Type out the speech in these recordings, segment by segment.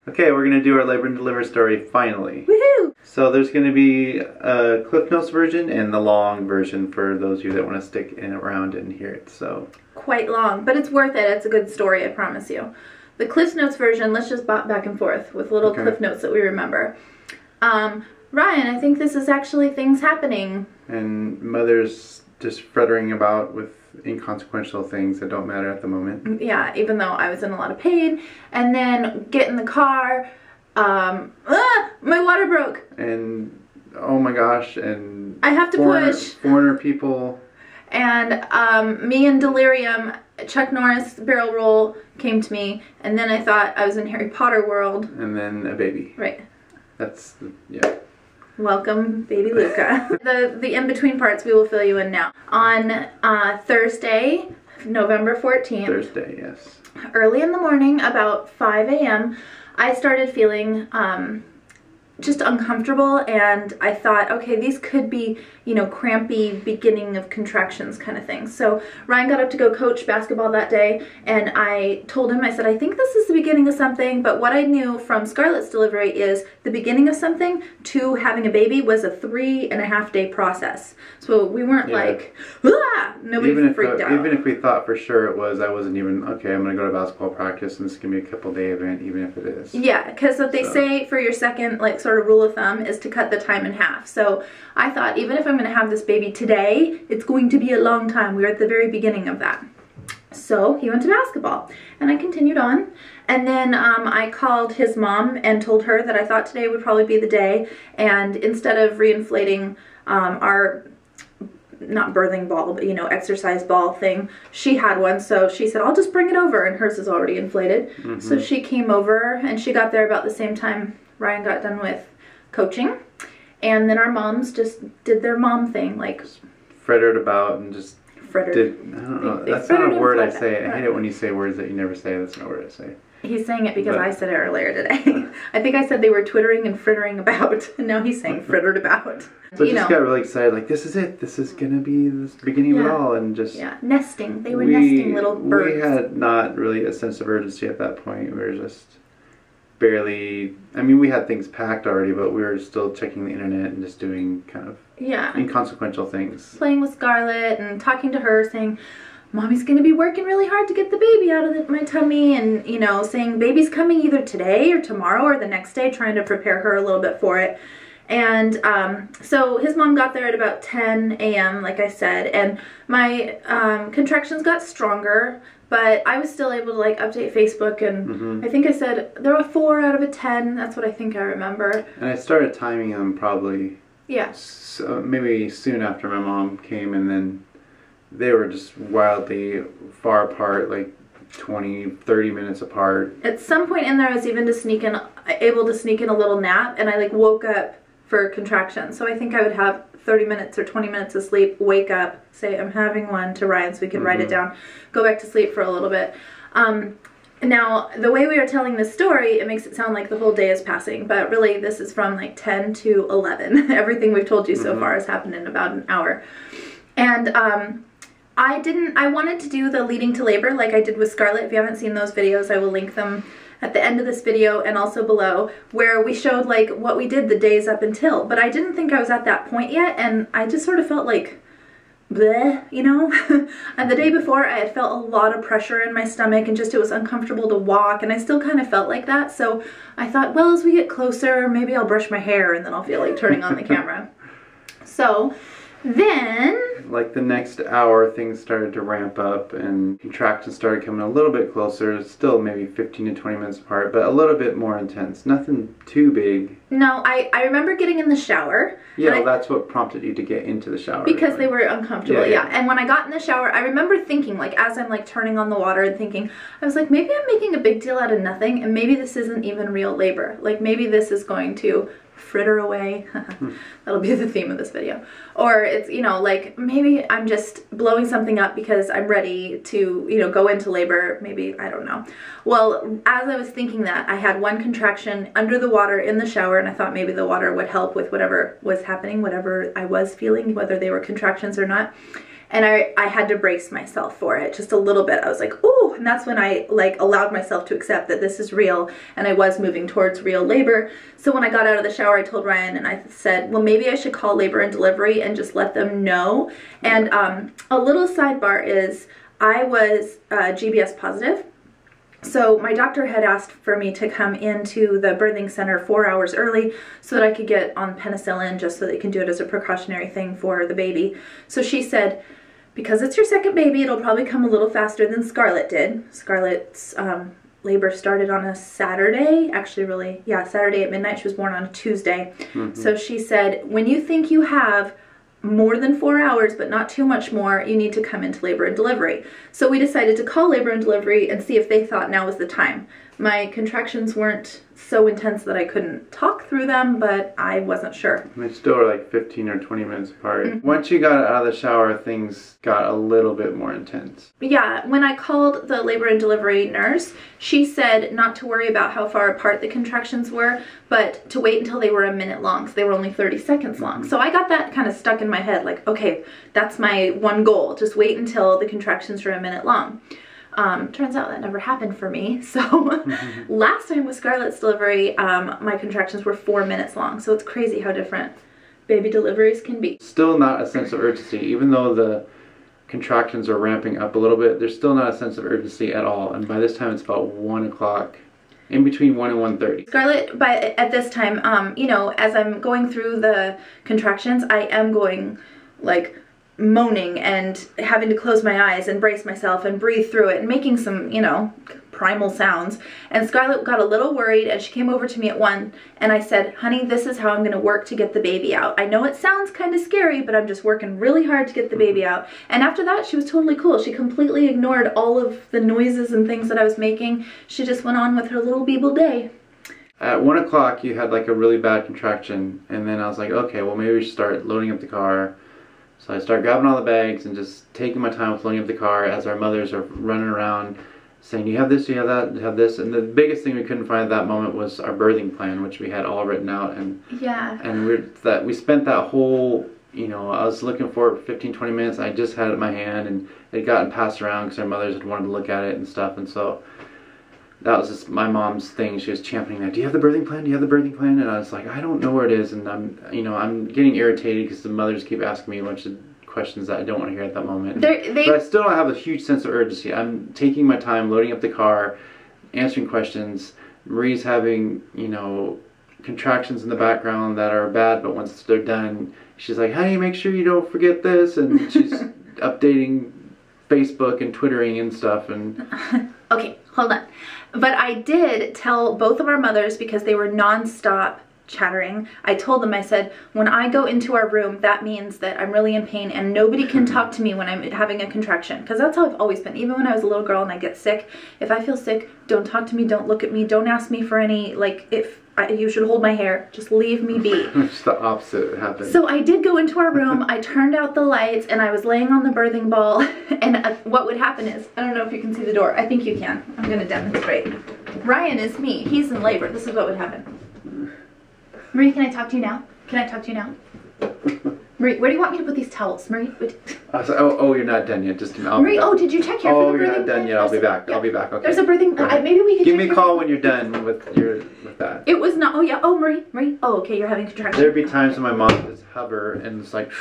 Okay, we're going to do our labor and deliver story finally. Woohoo! So there's going to be a Cliff Notes version and the long version for those of you that want to stick around and hear it. So quite long, but it's worth it. It's a good story, I promise you. The Cliff Notes version, let's just bop back and forth with little Cliff Notes that we remember. Ryan, I think this is actually things happening. And Mother's just frittering about with inconsequential things that don't matter at the moment. Yeah, even though I was in a lot of pain. And then get in the car, my water broke. And oh my gosh, and I have to push. Foreigner people. And me in delirium, Chuck Norris barrel roll came to me, and then I thought I was in Harry Potter world. And then a baby. Right. That's, yeah. Welcome, baby Luca. the in-between parts we will fill you in now. On Thursday, November 14th. Thursday, yes. Early in the morning, about 5 a.m., I started feeling just uncomfortable, and I thought, okay, these could be, you know, crampy beginning of contractions kind of thing. So Ryan got up to go coach basketball that day, and I told him, I said, I think this is the beginning of something, but what I knew from Scarlett's delivery is the beginning of something to having a baby was a 3.5-day process. So we weren't like, ah! Nobody freaked out. Even if we thought for sure it was, I wasn't even, okay, I'm going to go to basketball practice and this is going to be a couple-day event, even if it is. Yeah, because what they say for your second, like, sort of rule of thumb is to cut the time in half. So I thought, even if I'm going to have this baby today, it's going to be a long time. We were at the very beginning of that. So he went to basketball, and I continued on. And then I called his mom and told her that I thought today would probably be the day. And instead of reinflating our, not birthing ball, but, you know, exercise ball thing, she had one. So she said, I'll just bring it over. And hers is already inflated. Mm-hmm. So she came over, and she got there about the same time Ryan got done with coaching. And then our moms just did their mom thing, like fretted about and just fretted. I don't know. That's not a word I say. I hate it when you say words that you never say. That's not a word I say. He's saying it because I said it earlier today. I think I said they were twittering and frittering about, and now he's saying frittered about. So I just got really excited, like, this is it. This is going to be the beginning of it all. And just nesting. They were nesting little birds. We had not really a sense of urgency at that point. We were just barely, I mean, we had things packed already, but we were still checking the internet and just doing kind of inconsequential things. Playing with Scarlett and talking to her, saying, Mommy's going to be working really hard to get the baby out of my tummy, and, you know, saying baby's coming either today or tomorrow or the next day, trying to prepare her a little bit for it. And so his mom got there at about 10 a.m., like I said, and my contractions got stronger, but I was still able to, like, update Facebook, and I think I said there were 4 out of 10. That's what I think I remember. And I started timing them probably, so maybe soon after my mom came, and then they were just wildly far apart, like 20, 30 minutes apart. At some point in there, I was even able to sneak in a little nap, and I, like, woke up for contractions. So I think I would have 30 minutes or 20 minutes of sleep, wake up, say I'm having one to Ryan so we could write it down, go back to sleep for a little bit. Now, the way we are telling this story, it makes it sound like the whole day is passing, but really this is from like 10 to 11. Everything we've told you so far has happened in about an hour. And I wanted to do the leading to labor like I did with Scarlett. If you haven't seen those videos, I will link them at the end of this video and also below, where we showed like what we did the days up until, but I didn't think I was at that point yet, and I just sort of felt like bleh, you know? And the day before I had felt a lot of pressure in my stomach, and just it was uncomfortable to walk, and I still kind of felt like that. So I thought, well, as we get closer, maybe I'll brush my hair and then I'll feel like turning on the camera. So then, like the next hour, things started to ramp up and contractions started coming a little bit closer, still maybe 15 to 20 minutes apart, but a little bit more intense. Nothing too big. No, I remember getting in the shower. Yeah, well, that's what prompted you to get into the shower. Because they were uncomfortable, yeah. And when I got in the shower, I remember thinking, like, as I'm like turning on the water and thinking, I was like, maybe I'm making a big deal out of nothing, and maybe this isn't even real labor. Like, maybe this is going to fritter away. That'll be the theme of this video. Or it's, you know, like maybe I'm just blowing something up because I'm ready to, you know, go into labor. Maybe, I don't know. Well, as I was thinking that, I had one contraction under the water in the shower, and I thought maybe the water would help with whatever was happening, whatever I was feeling, whether they were contractions or not. And I had to brace myself for it just a little bit. I was like, ooh, and that's when I like allowed myself to accept that this is real, and I was moving towards real labor. So when I got out of the shower, I told Ryan and I said, well, maybe I should call labor and delivery and just let them know. And a little sidebar is I was GBS positive. So my doctor had asked for me to come into the birthing center 4 hours early so that I could get on penicillin, just so they can do it as a precautionary thing for the baby. So she said, because it's your second baby, it'll probably come a little faster than Scarlett did. Scarlett's labor started on a Saturday, actually really, yeah, Saturday at midnight. She was born on a Tuesday. So she said, when you think you have more than 4 hours, but not too much more, you need to come into labor and delivery. So we decided to call labor and delivery and see if they thought now was the time. My contractions weren't so intense that I couldn't talk through them, but I wasn't sure. They still are like 15 or 20 minutes apart. Once you got out of the shower, things got a little bit more intense. Yeah, when I called the labor and delivery nurse, she said not to worry about how far apart the contractions were, but to wait until they were a minute long, so they were only 30 seconds long. So I got that kind of stuck in my head, like, okay, that's my one goal, just wait until the contractions are a minute long. Turns out that never happened for me. So last time with Scarlett's delivery, my contractions were 4 minutes long. So it's crazy how different baby deliveries can be. Still not a sense of urgency, even though the contractions are ramping up a little bit. There's still not a sense of urgency at all. And by this time, it's about 1 o'clock. In between 1 and 1:30. Scarlett, at this time, you know, as I'm going through the contractions, I am going like moaning and having to close my eyes and brace myself and breathe through it and making some, you know, primal sounds. And Scarlett got a little worried and she came over to me at 1 and I said, honey, this is how I'm going to work to get the baby out. I know it sounds kind of scary, but I'm just working really hard to get the baby out. And after that, she was totally cool. She completely ignored all of the noises and things that I was making. She just went on with her little Beeble day. At 1 o'clock, you had like a really bad contraction. And then I was like, okay, well maybe we should start loading up the car. So I start grabbing all the bags and just taking my time with loading up the car as our mothers are running around saying, you have this, you have that, you have this. And the biggest thing we couldn't find at that moment was our birthing plan, which we had all written out. And we spent that whole, you know, I was looking for it for 15-20 minutes. I just had it in my hand and it had gotten passed around because our mothers had wanted to look at it and stuff. And so that was just my mom's thing. She was championing that. Do you have the birthing plan? Do you have the birthing plan? And I was like, I don't know where it is. And I'm getting irritated because the mothers keep asking me a bunch of questions that I don't want to hear at that moment. But I still don't have a huge sense of urgency. I'm taking my time, loading up the car, answering questions. Marie's having, you know, contractions in the background that are bad, but once they're done, she's like, honey, make sure you don't forget this. And she's updating Facebook and Twittering and stuff. And okay, hold on. But I did tell both of our mothers, because they were non-stop chattering, I told them, I said, when I go into our room, that means that I'm really in pain and nobody can talk to me when I'm having a contraction. Because that's how I've always been. Even when I was a little girl and I get sick, if I feel sick, don't talk to me, don't look at me, don't ask me for any, like, you should hold my hair, just leave me be. It's the opposite happened. So I did go into our room, I turned out the lights, and I was laying on the birthing ball, and what would happen is, I don't know if you can see the door, I think you can, I'm going to demonstrate. Ryan is me, he's in labor, this is what would happen. Marie, can I talk to you now? Can I talk to you now? Marie, where do you want me to put these towels? Marie, oh, you're not done yet. Just Marie, oh, did you check here for the birthing? Oh, you're not done yet. I'll be back. Yeah. I'll be back. Okay. There's a birthing. Maybe we could give me a call when you're done with that. It was not. Oh yeah. Oh, Marie. Oh, okay. You're having contractions. There'd be times when my mom would just hover and it's like,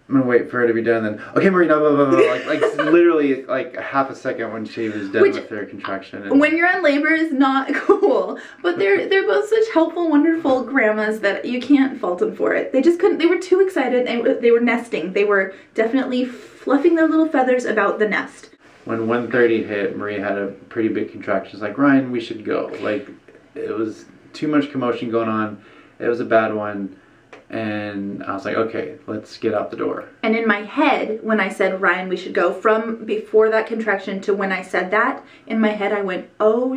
I'm gonna wait for her to be done. Then okay, Marie, no, blah, blah, blah. like literally like half a second when she was done with her contraction. And when you're in labor is not cool, but they're both such helpful, wonderful grandmas that you can't fault them for it. They just couldn't. They were too excited. They were nesting. They were definitely fluffing their little feathers about the nest. When 1:30 hit, Marie had a pretty big contraction. She's like, Ryan, we should go. Like, it was too much commotion going on. It was a bad one. And I was like, okay, let's get out the door. And in my head, when I said, Ryan, we should go, from before that contraction to when I said that, in my head I went, oh,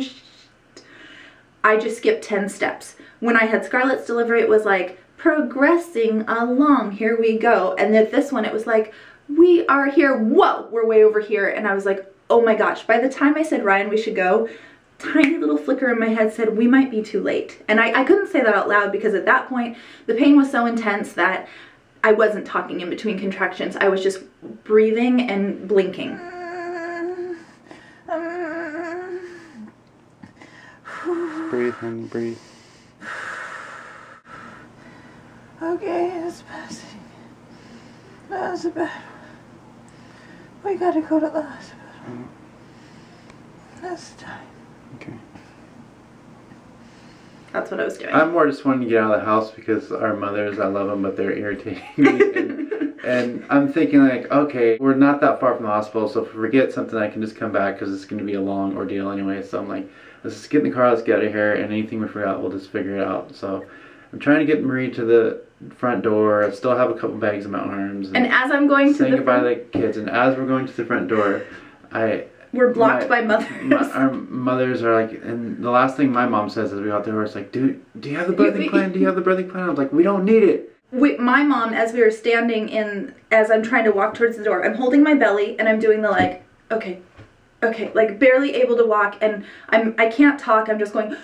I just skipped 10 steps. When I had Scarlett's delivery, it was like, progressing along, here we go. And then this one, it was like, we are here, whoa, we're way over here. And I was like, oh my gosh. By the time I said, Ryan, we should go, tiny little flicker in my head said, we might be too late. And I couldn't say that out loud because at that point, the pain was so intense that I wasn't talking in between contractions. I was just breathing and blinking. Breathe, honey, breathe. Okay, it's passing. That's a bad one. We gotta go to the hospital. That's time. Okay. That's what I was doing. I'm more just wanting to get out of the house because our mothers, I love them, but they're irritating me. and I'm thinking like, okay, we're not that far from the hospital, so if we forget something, I can just come back because it's going to be a long ordeal anyway. So I'm like, let's just get in the car, let's get out of here, and anything we forgot, we'll just figure it out. So I'm trying to get Marie to the front door. I still have a couple bags in my arms. And as I'm going to saying goodbye to the kids, and as we're going to the front door, we're blocked by mothers. Our mothers are like, and the last thing my mom says as we go out there is like, do you have the birthing plan? Do you have the birthing plan? I was like, we don't need it. My mom, as we were standing as I'm trying to walk towards the door, I'm holding my belly and I'm doing the like, okay, like barely able to walk, and I can't talk. I'm just going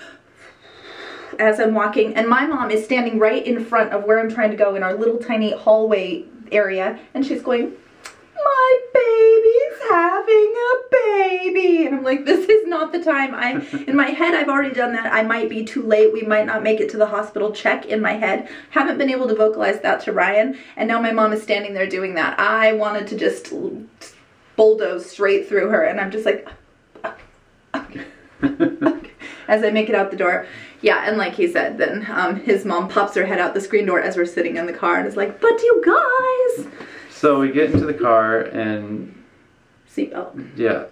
as I'm walking, and my mom is standing right in front of where I'm trying to go in our little tiny hallway area, and she's going, my baby's having a baby. And I'm like, this is not the time. In my head, I've already done that. I might be too late. We might not make it to the hospital. Check in my head. Haven't been able to vocalize that to Ryan. And now my mom is standing there doing that. I wanted to just bulldoze straight through her. And I'm just like, okay. As I make it out the door. Yeah, and like he said, then his mom pops her head out the screen door as we're sitting in the car and is like, but you guys. So we get into the car and seatbelt. Yeah,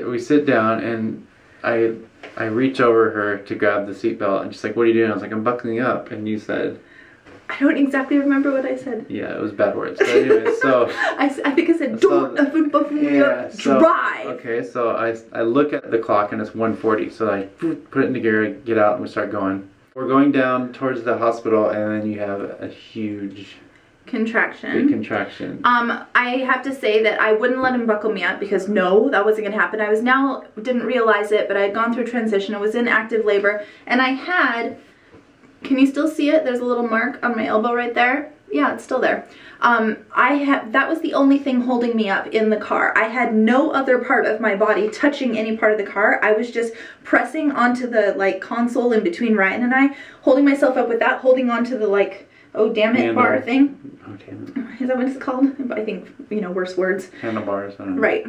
we sit down and I reach over her to grab the seatbelt and she's like, "What are you doing?" I was like, "I'm buckling up." And you said, I don't exactly remember what I said. Yeah, it was bad words. But anyway, so I think I said, "Don't drive." Okay, so I look at the clock and it's 1:40. So I put it into gear, get out, and we start going. We're going down towards the hospital, and then you have a huge contraction. Big contraction. I have to say that I wouldn't let him buckle me up because no, that wasn't gonna happen. Didn't realize it, but I had gone through transition. I was in active labor, and I had, can you still see it? There's a little mark on my elbow right there. Yeah, it's still there. That was the only thing holding me up in the car. I had no other part of my body touching any part of the car. I was just pressing onto the like console in between Ryan and I, holding myself up with that, holding onto the like, oh damn it bar thing. Oh damn it. Is that what it's called? I think, worse words. Handlebars, I don't know. Right.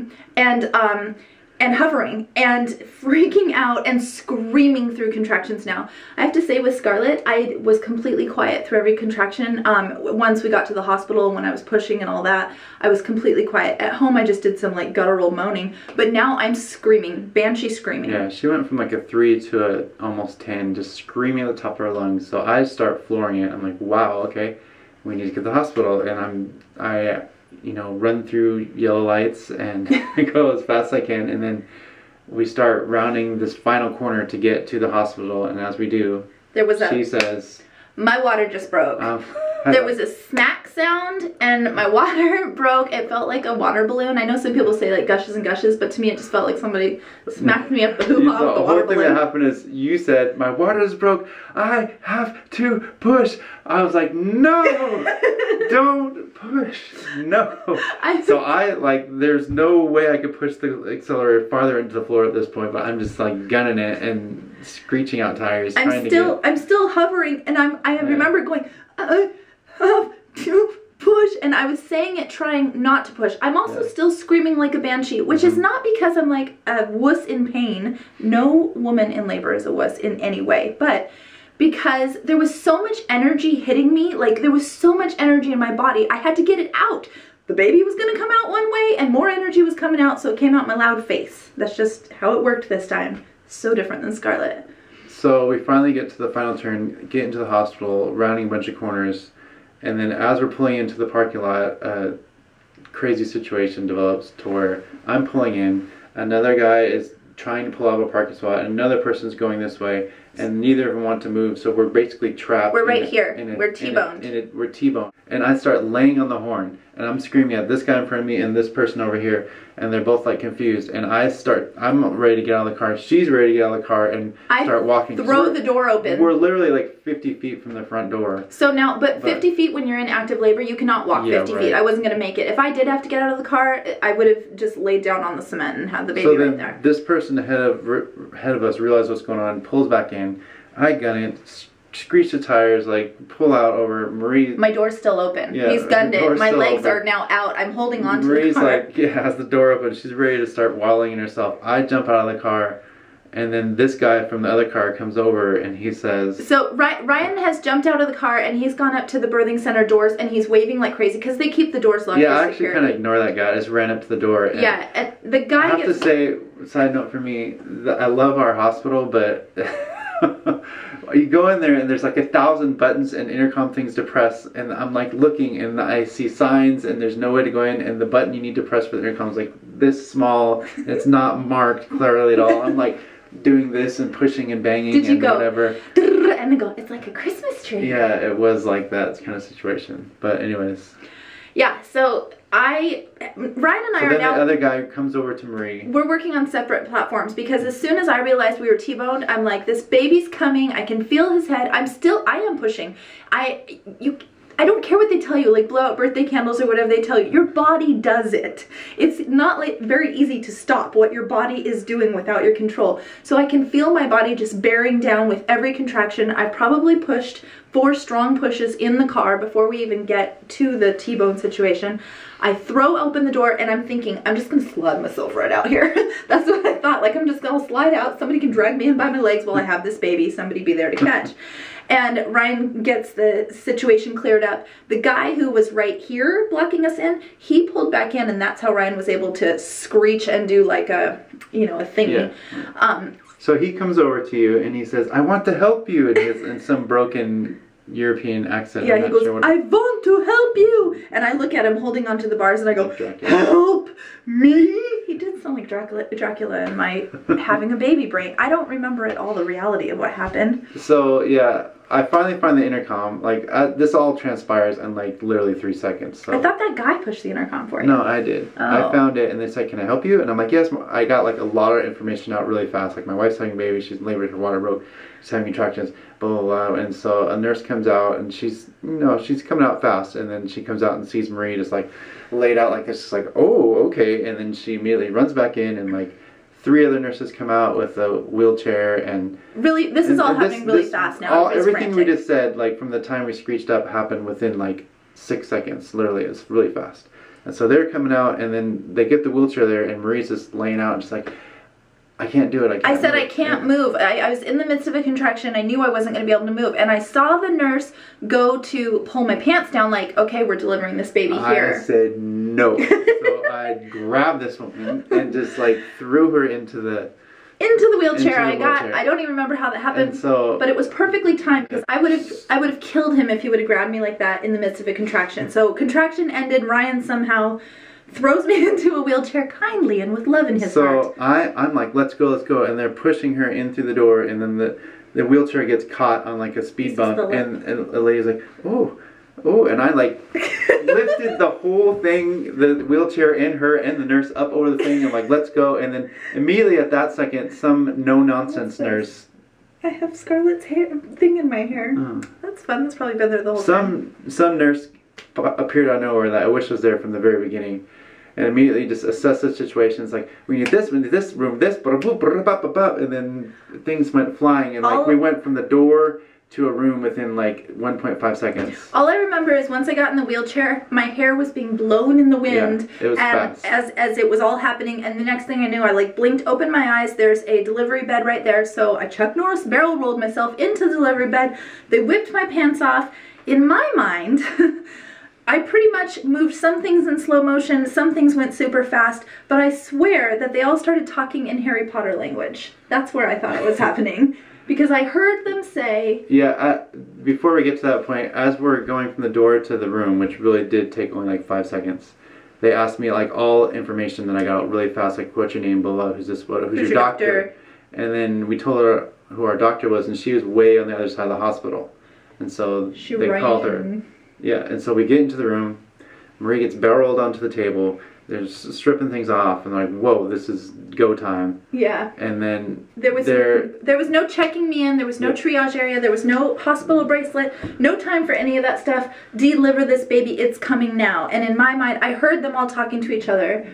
And hovering and freaking out and screaming through contractions now. I have to say with Scarlett, I was completely quiet through every contraction. Once we got to the hospital, when I was pushing and all that, I was completely quiet. At home, I just did some like guttural moaning, but now I'm screaming, banshee screaming. Yeah, she went from like a 3 to a almost 10, just screaming at the top of her lungs. So I start flooring it. I'm like, wow, okay, we need to get to the hospital. And I run through yellow lights and go as fast as I can, and then we start rounding this final corner to get to the hospital, and as we do, she says, my water just broke. There was a smack sound and my water broke. It felt like a water balloon. I know some people say like gushes and gushes, but to me it just felt like somebody smacked me up the hoo-ha with the water balloon. The whole thing that happened is you said, my water is broke, I have to push. I was like, no, don't push, no. So there's no way I could push the accelerator farther into the floor at this point, but I'm just like gunning it and screeching out tires. I'm still hovering, and I remember going, I have to push, and I was saying it trying not to push. I'm also still screaming like a banshee, which is not because I'm like a wuss in pain. No woman in labor is a wuss in any way, but because there was so much energy hitting me, like there was so much energy in my body, I had to get it out. The baby was gonna come out one way and more energy was coming out, so it came out my loud face. That's just how it worked this time. So different than Scarlett. So we finally get to the final turn, get into the hospital, rounding a bunch of corners, and then as we're pulling into the parking lot, a crazy situation develops to where I'm pulling in, another guy is trying to pull out of a parking spot, and another person's going this way, and neither of them want to move, so we're basically trapped. We're right here. We're T-boned. We're T-boned. And I start laying on the horn, and I'm screaming at this guy in front of me and this person over here, and they're both like confused, and I'm ready to get out of the car, she's ready to get out of the car and start walking. Throw the door open. We're literally like 50 feet from the front door. So now, but 50 feet when you're in active labor, you cannot walk 50 feet. I wasn't going to make it. If I did have to get out of the car, I would have just laid down on the cement and had the baby right there. This person ahead of us realized what's going on, pulls back in, I gun it, screech the tires, like pull out over Marie. My door's still open. Yeah, he's gunned it. My legs are now out. I'm holding on to the car. Marie's like, has the door open. She's ready to start wallowing in herself. I jump out of the car, and then this guy from the other car comes over and he says... So Ryan has jumped out of the car and he's gone up to the birthing center doors and he's waving like crazy because they keep the doors locked. Yeah, I actually kind of ignore that guy. I just ran up to the door. And yeah, the guy... I have to say, side note for me, I love our hospital, but... You go in there and there's like 1,000 buttons and intercom things to press, and I'm like looking and I see signs and there's no way to go in, and the button you need to press for the intercom is like this small and it's not marked clearly at all. I'm like doing this and pushing and banging and whatever. And then go, it's like a Christmas tree. Yeah, it was like that kind of situation. But anyways. Yeah, so Ryan and I are now... the other guy comes over to Marie. We're working on separate platforms because as soon as I realized we were T-boned, I'm like, this baby's coming. I can feel his head. I am pushing. I don't care what they tell you, like blow out birthday candles or whatever they tell you. Your body does it. It's not like very easy to stop what your body is doing without your control. So I can feel my body just bearing down with every contraction. I probably pushed 4 strong pushes in the car before we even get to the T-bone situation. I throw open the door and I'm thinking, I'm just gonna slide myself right out here. That's what I thought. Like, I'm just gonna slide out. Somebody can drag me in by my legs while I have this baby. Somebody be there to catch. And Ryan gets the situation cleared up. The guy who was right here blocking us in, he pulled back in, and that's how Ryan was able to screech and do like a, you know, a thingy. Yeah. So he comes over to you and he says, I want to help you, in some broken European accent. Yeah, he goes, I want to help you. And I look at him holding onto the bars and I go, help me? He did sound like Dracula in my having a baby brain. I don't remember at all the reality of what happened. So, yeah, I finally find the intercom. Like, this all transpires in, like, literally 3 seconds. So. I thought that guy pushed the intercom for you. No, I did. Oh. I found it, and they said, can I help you? And I'm like, yes. I got, like, a lot of information out really fast. Like, my wife's having a baby. She's in labor. Her water broke. She's having contractions. Blah, blah, blah. And so a nurse comes out, and she's, you know, she's coming out fast. And then she comes out and sees Marie just, like, laid out like this. Just like, oh, okay. And then she immediately runs back in, and, like, 3 other nurses come out with a wheelchair, and really, this is all happening really fast now. Everything we just said, like from the time we screeched up, happened within like 6 seconds. Literally, it's really fast. And so they're coming out, and then they get the wheelchair there, and Marie's just laying out, just like, I can't do it. I said I can't move. I was in the midst of a contraction. I knew I wasn't going to be able to move, and I saw the nurse go to pull my pants down, like, okay, we're delivering this baby here. I said no. So I grabbed this woman and just like threw her into the wheelchair. I don't even remember how that happened. But it was perfectly timed because I would have killed him if he would have grabbed me like that in the midst of a contraction. So contraction ended. Ryan somehow throws me into a wheelchair kindly and with love in his heart. So I'm like, let's go, and they're pushing her in through the door, and then the wheelchair gets caught on like a speed bump, and the lady's like, oh, and I like lifted the whole thing, the wheelchair and her and the nurse up over the thing, and like, let's go. And then immediately at that second, some no-nonsense nurse. I have Scarlett's hair thing in my hair. Oh. That's fun. That's probably been there the whole time. Some nurse appeared out of nowhere that I wish was there from the very beginning, and immediately just assessed the situation. It's like, we need this room, this, and then things went flying, and like we went from the door to a room within like 1.5 seconds. All I remember is once I got in the wheelchair, my hair was being blown in the wind. Yeah, it was fast. As it was all happening, and the next thing I knew, I like blinked, opened my eyes, there's a delivery bed right there, so I Chuck Norris barrel rolled myself into the delivery bed. They whipped my pants off. In my mind, I pretty much moved some things in slow motion, some things went super fast, but I swear that they all started talking in Harry Potter language. That's where I thought it was happening. Because I heard them say... Yeah, before we get to that point, as we're going from the door to the room, which really did take only like 5 seconds, they asked me like all information that I got really fast, like what's your name, blah, blah, who's your doctor? And then we told her who our doctor was, and she was way on the other side of the hospital. And so they called her. Yeah, and so we get into the room. Marie gets barreled onto the table. They're stripping things off, and they're like, whoa, this is go time. Yeah. And then there was no checking me in. There was no triage area. There was no hospital bracelet. No time for any of that stuff. Deliver this baby. It's coming now. And in my mind, I heard them all talking to each other.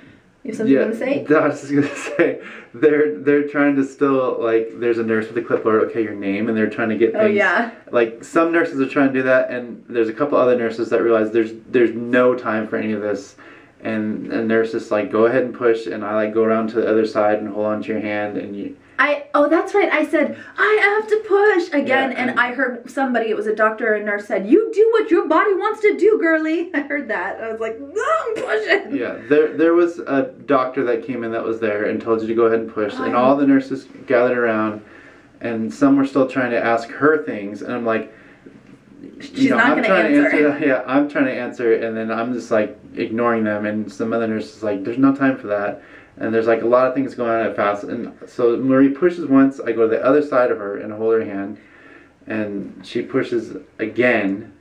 You have something you want to say? I was just gonna say they're trying to still, like, there's a nurse with a clipboard, okay, your name, and they're trying to get things. Oh yeah. Like, some nurses are trying to do that, and there's a couple other nurses that realize there's no time for any of this. And nurse just like, go ahead and push, and I like go around to the other side and hold on to your hand, and you. Oh, that's right. I said, I have to push again, and I heard somebody, it was a doctor or a nurse, said, you do what your body wants to do, girly. I heard that. I was like, no, I'm pushing. Yeah, there was a doctor that came in that was there and told you to go ahead and push, and all the nurses gathered around, and some were still trying to ask her things, and I'm like, she's not going to answer. Yeah, I'm trying to answer, and then I'm just like ignoring them, and some other nurse is like, there's no time for that. And there's like a lot of things going on at fast. And so Marie pushes once, I go to the other side of her and hold her hand, and she pushes again.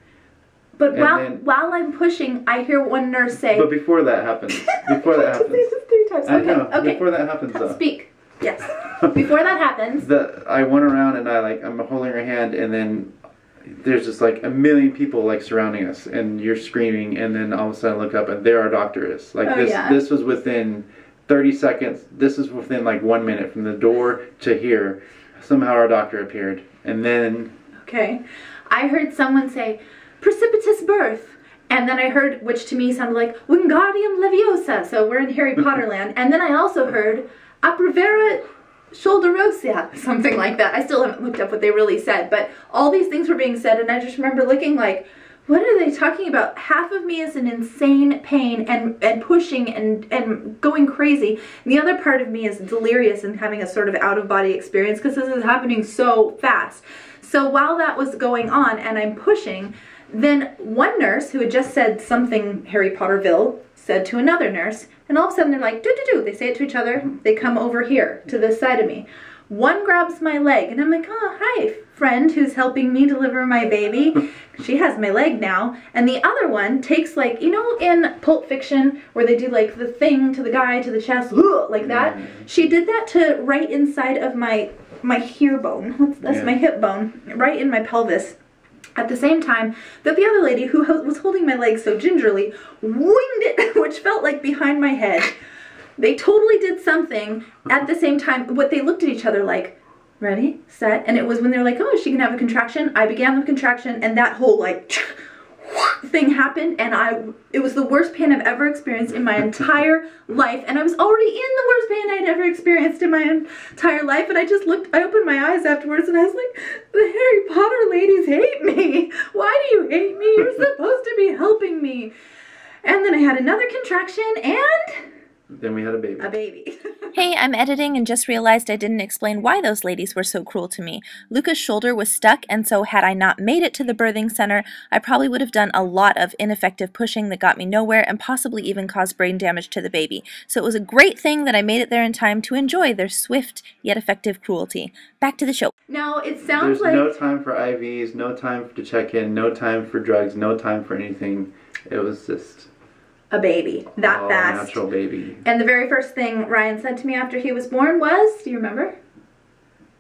But while I'm pushing, I hear one nurse say. But before that happens. Before that happens. Say this 3 times. I know. Okay. Before that happens, though. Speak. Yes. Before that happens. I went around and I'm holding her hand, and then there's just like a million people like surrounding us, and you're screaming, and then all of a sudden I look up and there our doctor is. Like this was within 30 seconds. This is within like 1 minute from the door to here. Somehow our doctor appeared, and then. Okay, I heard someone say precipitous birth, and then I heard, which to me sounded like Wingardium Leviosa. So we're in Harry Potter land, and then I also heard Abrevera Shoulderosia, something like that. I still haven't looked up what they really said, but all these things were being said, and I just remember looking like, what are they talking about? Half of me is in insane pain and pushing and going crazy. And the other part of me is delirious and having a sort of out-of-body experience because this is happening so fast. So while that was going on and I'm pushing, then one nurse who had just said something Harry Potterville said to another nurse, and all of a sudden they're like, do-do-do. They say it to each other. They come over here to this side of me. One grabs my leg, and I'm like, oh, hi, friend who's helping me deliver my baby. She has my leg now. And the other one takes, like, you know in Pulp Fiction where they do, like, the thing to the guy, to the chest, like that? She did that to right inside of my heel bone. What's this? My hip bone. Right in my pelvis. At the same time that the other lady who was holding my leg so gingerly winged it, which felt like behind my head. They totally did something at the same time. What they looked at each other like, ready, set, and it was when they're like, oh, is she gonna have a contraction? I began the contraction, and that whole like thing happened, and it was the worst pain I've ever experienced in my entire life, and I was already in the worst pain I'd ever experienced in my entire life, and I opened my eyes afterwards, and I was like, the Harry Potter ladies hate me. Why do you hate me? You're supposed to be helping me. And then I had another contraction, and then we had a baby. A baby. Hey, I'm editing and just realized I didn't explain why those ladies were so cruel to me. Luca's shoulder was stuck, and so had I not made it to the birthing center, I probably would have done a lot of ineffective pushing that got me nowhere and possibly even caused brain damage to the baby. So it was a great thing that I made it there in time to enjoy their swift yet effective cruelty. Back to the show. Now, it sounds There's no time for IVs, no time to check in, no time for drugs, no time for anything. It was just a baby that fast. Natural baby. And the very first thing Ryan said to me after he was born was, do you remember?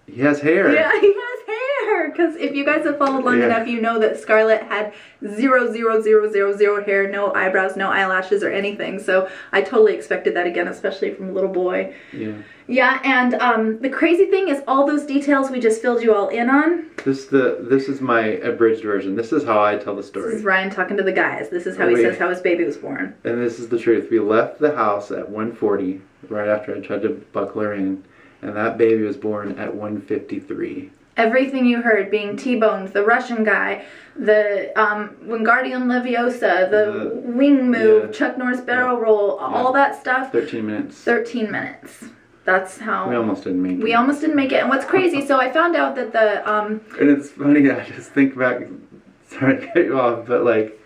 He has hair. Yeah, he has hair. Because if you guys have followed long enough, you know that Scarlett had 0, 0, 0, 0, 0 hair, no eyebrows, no eyelashes or anything. So I totally expected that again, especially from a little boy. Yeah. Yeah, and the crazy thing is all those details we just filled you all in on. This is my abridged version. This is how I tell the story. This is Ryan talking to the guys. This is how he says how his baby was born. And this is the truth. We left the house at 1:40, right after I tried to buckle her in, and that baby was born at 1:53. Everything you heard being T-boned, the Russian guy, the Wingardium Leviosa, the wing move, Chuck Norris barrel roll, all that stuff. 13 minutes. 13 minutes. That's how... We almost didn't make it. We almost didn't make it. And what's crazy, so I found out that the... And it's funny, I just think back, sorry to cut you off, but like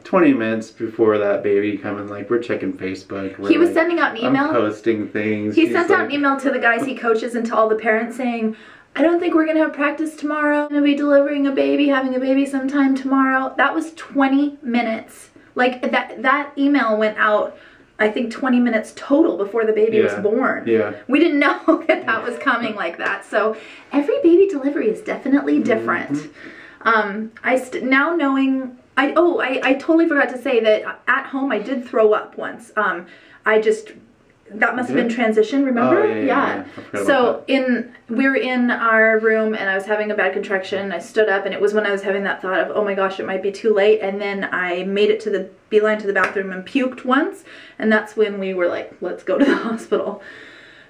20 minutes before that baby coming, like we're checking Facebook. He was sending out an email. I'm posting things. He sent out an email to the guys he coaches and to all the parents saying, I don't think we're going to have practice tomorrow. I'm going to be delivering a baby, having a baby sometime tomorrow. That was 20 minutes Like that email went out, I think 20 minutes total before the baby was born. Yeah. We didn't know that was coming like that. So every baby delivery is definitely different. Now knowing, I totally forgot to say that at home I did throw up once. That must have been transition, remember? Oh, yeah. So we were in our room and I was having a bad contraction. I stood up and it was when I was having that thought of, oh my gosh, it might be too late. And then I made it to the beeline to the bathroom and puked once. And that's when we were like, let's go to the hospital.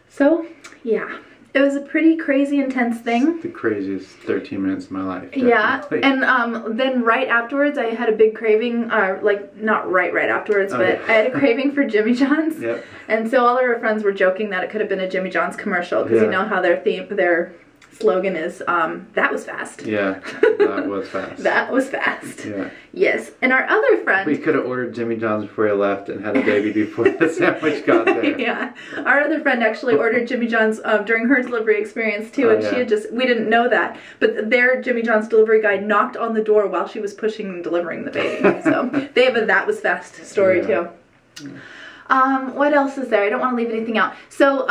So, yeah. It was a pretty crazy, intense thing. It's the craziest 13 minutes of my life. Definitely. Yeah, and then right afterwards, I had a big craving, like, not right afterwards, but I had a craving for Jimmy John's. Yep. And so all of our friends were joking that it could have been a Jimmy John's commercial, because you know how their slogan is, that was fast. Yeah, that was fast. That was fast. Yeah. Yes, and our other friend... We could have ordered Jimmy John's before he left and had a baby before the sandwich got there. Yeah. Our other friend actually ordered Jimmy John's during her delivery experience too, and we didn't know that, but their Jimmy John's delivery guy knocked on the door while she was pushing and delivering the baby. So they have a that was fast story too. What else is there? I don't want to leave anything out. So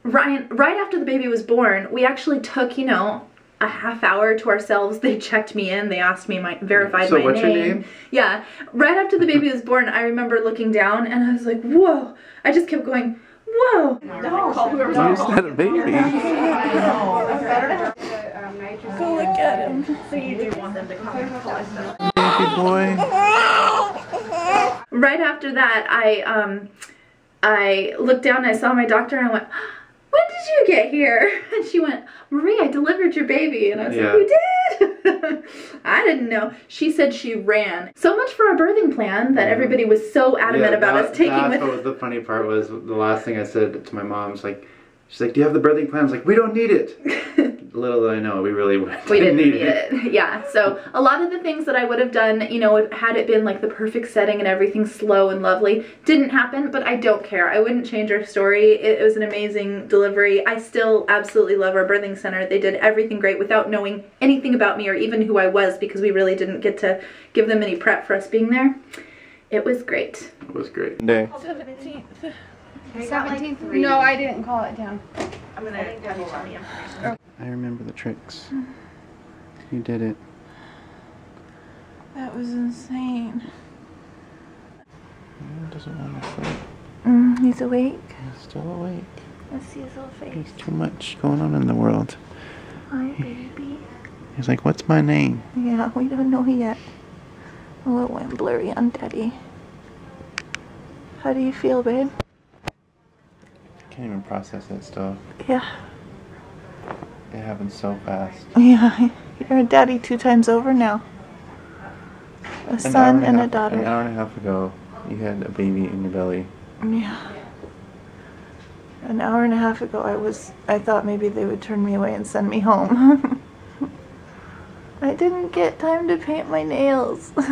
Ryan, right after the baby was born, we actually took, you know, a half hour to ourselves. They checked me in. They asked me verified my name. So what's your name? Yeah. Right after the baby was born, I remember looking down and I was like, whoa. I just kept going, whoa. Where's that baby? Go look at him. So you do want them to come and collect them. Baby boy. Right after that, I looked down and I saw my doctor and I went, when did you get here? And she went, Marie, I delivered your baby. And I was like, you did? I didn't know. She said she ran. So much for our birthing plan that everybody was so adamant about us taking with. That's what was the funny part was the last thing I said to my mom was like, she's like, do you have the birthing plan? I was like, we don't need it. Little did I know, we really didn't need it. Yeah, so a lot of the things that I would have done, you know, had it been like the perfect setting and everything slow and lovely, didn't happen, but I don't care. I wouldn't change our story. It was an amazing delivery. I still absolutely love our birthing center. They did everything great without knowing anything about me or even who I was, because we really didn't get to give them any prep for us being there. It was great. It was great. Day. 17th. 17th? No, I didn't call it down. I'm going to have you tell me information. I remember the tricks. You did it. That was insane. He doesn't want to sleep. He's awake. He's still awake. Let's see his little face. There's too much going on in the world. Hi, baby. He's like, what's my name? Yeah, we don't know yet. Oh, it went blurry on Daddy. How do you feel, babe? Can't even process it still. Yeah. It happens so fast. Yeah, you're a daddy 2 times over now. A son and a daughter. An hour and a half ago, you had a baby in your belly. Yeah. An hour and a half ago, I thought maybe they would turn me away and send me home. I didn't get time to paint my nails. Oh,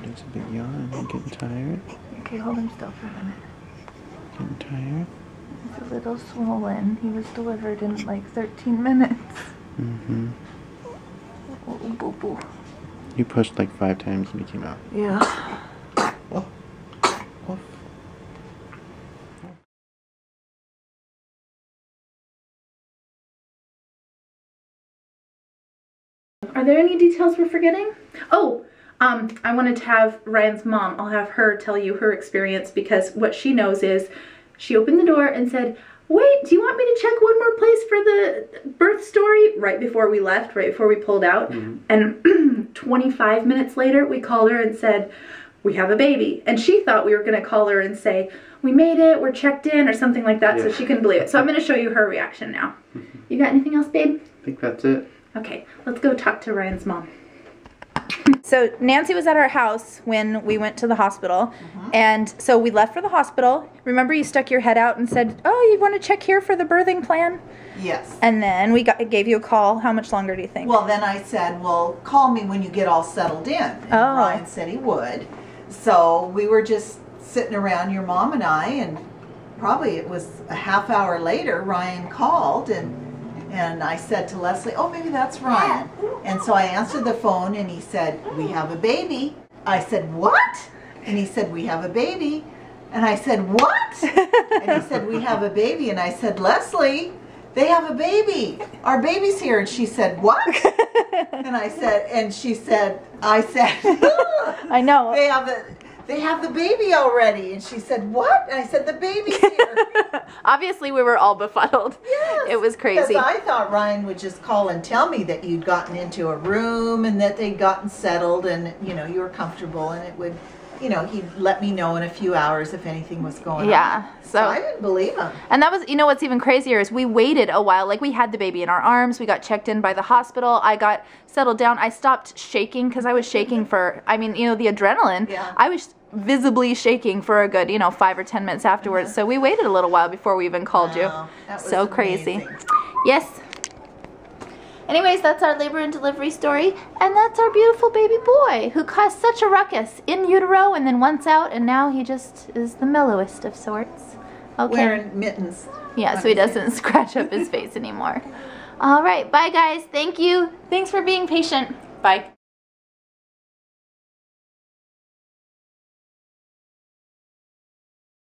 there's a big yawn. You getting tired? Okay, hold him still for a minute. Getting tired? He's a little swollen. He was delivered in like 13 minutes. Mm-hmm. Oh, boo boo. You pushed like 5 times when he came out. Yeah. Oh. Oh. Are there any details we're forgetting? Oh, I wanted to have Ryan's mom, I'll have her tell you her experience, because what she knows is she opened the door and said, wait, do you want me to check one more place for the birth story? Right before we left, right before we pulled out. And 25 minutes later, we called her and said, we have a baby. And she thought we were going to call her and say, we made it, we're checked in, or something like that, so she couldn't believe it. So I'm going to show you her reaction now. You got anything else, babe? I think that's it. Okay, let's go talk to Ryan's mom. So Nancy was at our house when we went to the hospital, and so we left for the hospital. Remember, you stuck your head out and said, oh, you want to check here for the birthing plan? Yes. And then we gave you a call. How much longer do you think? Well, then I said, well, call me when you get all settled in. And Ryan said he would. So we were just sitting around, your mom and I, and probably it was a half hour later, Ryan called, and And I said to Leslie, oh, maybe that's Ryan. And so I answered the phone and he said, we have a baby. I said, what? And he said, we have a baby. And I said, what? And he said, we have a baby. And I said, Leslie, they have a baby. Our baby's here. And she said, what? And I said, and she said, I said, I know. They have the baby already. And she said, what? And I said, the baby's here. Obviously, we were all befuddled. Yes. It was crazy. Because I thought Ryan would just call and tell me that you'd gotten into a room and that they'd gotten settled and, you know, you were comfortable and it would, you know, he'd let me know in a few hours if anything was going on. Yeah. So I didn't believe him. And that was, you know, what's even crazier is we waited a while. Like, we had the baby in our arms. We got checked in by the hospital. I got settled down. I stopped shaking because I was shaking for, I mean, you know, the adrenaline. Yeah. I was visibly shaking for a good, you know, 5 or 10 minutes afterwards. So we waited a little while before we even called you. That was so crazy. Amazing. Yes. Anyways, that's our labor and delivery story, and that's our beautiful baby boy who caused such a ruckus in utero and then once out, and now he just is the mellowest of sorts. Okay. Wearing mittens. Yeah, so he doesn't scratch up his face anymore. All right, bye guys. Thank you. Thanks for being patient. Bye.